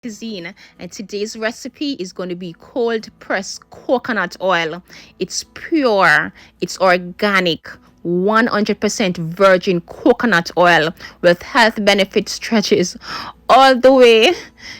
Cuisine, and today's recipe is going to be cold pressed coconut oil. It's pure, it's organic, 100% virgin coconut oil with health benefits stretches all the way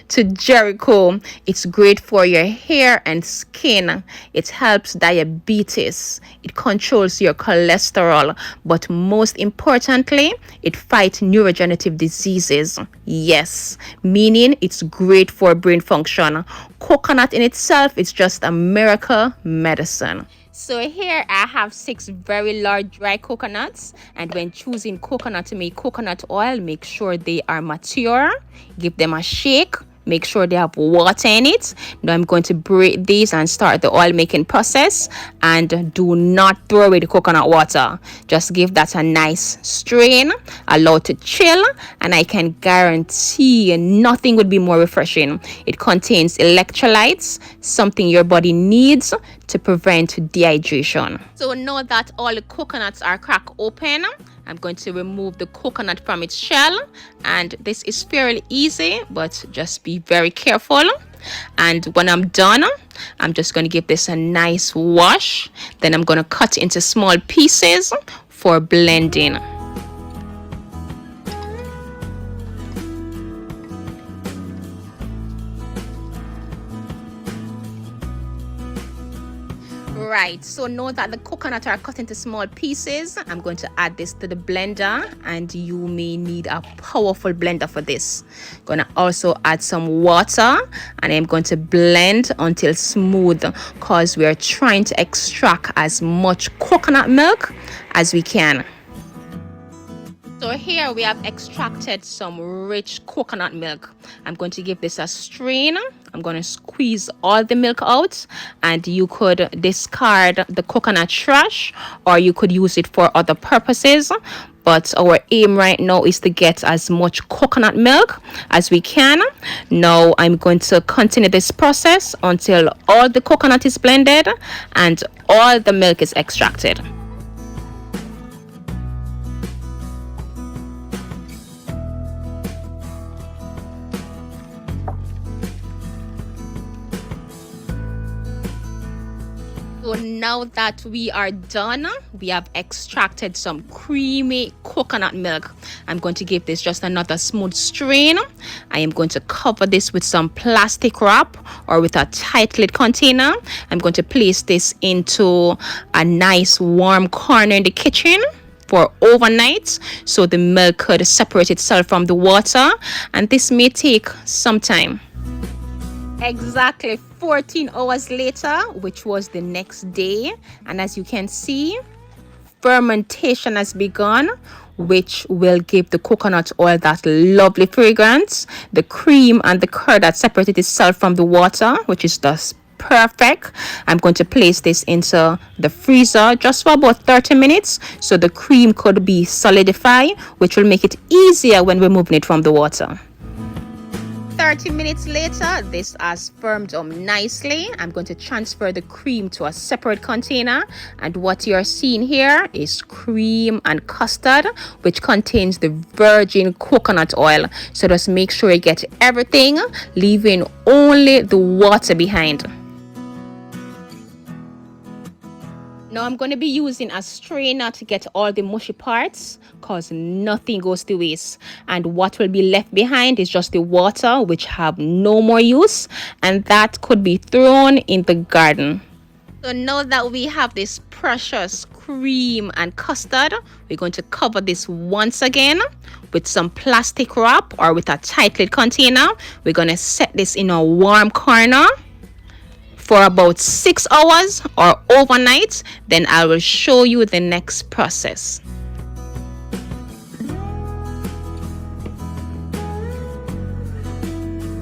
to Jericho. It's great for your hair and skin. It helps diabetes. It controls your cholesterol. But most importantly, it fights neurodegenerative diseases. Yes, meaning it's great for brain function. Coconut in itself is just a miracle medicine. So here I have 6 very large dry coconuts, and when choosing coconut to make coconut oil, make sure they are mature. Give them a shake. Make sure they have water in it. Now I'm going to break these and start the oil making process. And do not throw away the coconut water. Just give that a nice strain, allow it to chill, and I can guarantee nothing would be more refreshing. It contains electrolytes, something your body needs to prevent dehydration. So now that all the coconuts are cracked open, I'm going to remove the coconut from its shell, and this is fairly easy, but just be very careful. And when I'm done, I'm just going to give this a nice wash. Then I'm going to cut into small pieces for blending. Right, so now that the coconut are cut into small pieces, I'm going to add this to the blender, and you may need a powerful blender for this. Gonna also add some water, and I'm going to blend until smooth, because we are trying to extract as much coconut milk as we can. So here we have extracted some rich coconut milk. I'm going to give this a strain. I'm going to squeeze all the milk out, and you could discard the coconut trash, or you could use it for other purposes. But our aim right now is to get as much coconut milk as we can. Now I'm going to continue this process until all the coconut is blended and all the milk is extracted. So now that we are done, we have extracted some creamy coconut milk. I'm going to give this just another smooth strain. I am going to cover this with some plastic wrap or with a tight lid container. I'm going to place this into a nice warm corner in the kitchen for overnight, so the milk could separate itself from the water, and this may take some time. Exactly 14 hours later, which was the next day, and as you can see, fermentation has begun, which will give the coconut oil that lovely fragrance, the cream and the curd that separated itself from the water, which is thus perfect. I'm going to place this into the freezer just for about 30 minutes so the cream could be solidified, which will make it easier when removing it from the water. 30 minutes later, this has firmed up nicely. I'm going to transfer the cream to a separate container, and what you're seeing here is cream and custard, which contains the virgin coconut oil. So just make sure you get everything, leaving only the water behind. Now I'm going to be using a strainer to get all the mushy parts, because nothing goes to waste. And what will be left behind is just the water, which have no more use, and that could be thrown in the garden. So now that we have this precious cream and custard, we're going to cover this once again with some plastic wrap or with a tight lid container. We're going to set this in a warm corner for about 6 hours or overnight. Then I will show you the next process.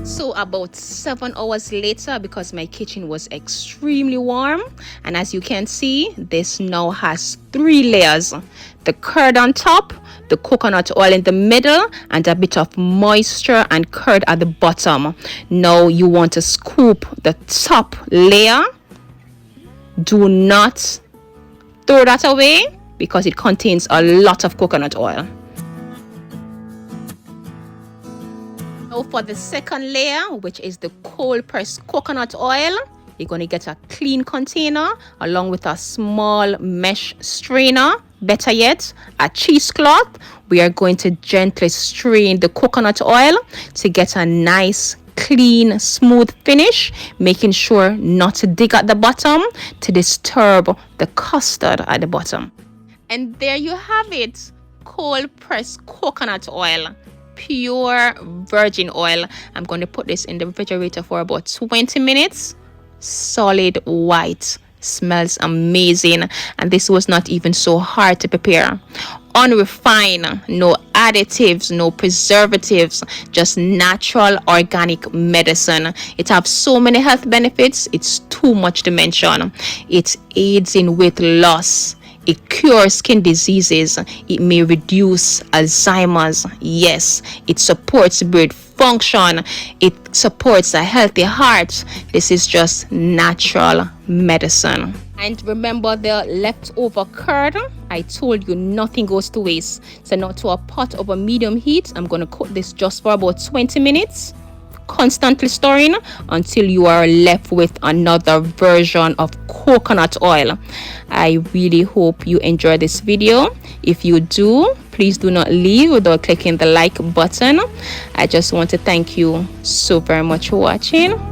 So about 7 hours later, because my kitchen was extremely warm, and as you can see, this now has 3 layers: the curd on top, the coconut oil in the middle, and a bit of moisture and curd at the bottom. Now you want to scoop the top layer. Do not throw that away because it contains a lot of coconut oil. Now for the second layer, which is the cold pressed coconut oil, you're going to get a clean container along with a small mesh strainer. Better yet, a cheesecloth. We are going to gently strain the coconut oil to get a nice, clean, smooth finish, making sure not to dig at the bottom to disturb the custard at the bottom. And there you have it, cold pressed coconut oil, pure virgin oil. I'm going to put this in the refrigerator for about 20 minutes. Solid white, smells amazing, and this was not even so hard to prepare. Unrefined, no additives, no preservatives, just natural organic medicine. It has so many health benefits, it's too much to mention. It aids in weight loss, it cures skin diseases, it may reduce Alzheimer's. Yes, it supports brain function, it supports a healthy heart. This is just natural medicine. And remember the leftover curd? I told you nothing goes to waste. So now to a pot over medium heat, I'm going to cook this just for about 20 minutes. Constantly stirring until you are left with another version of coconut oil. I really hope you enjoy this video. If you do, please do not leave without clicking the like button. I just want to thank you so very much for watching.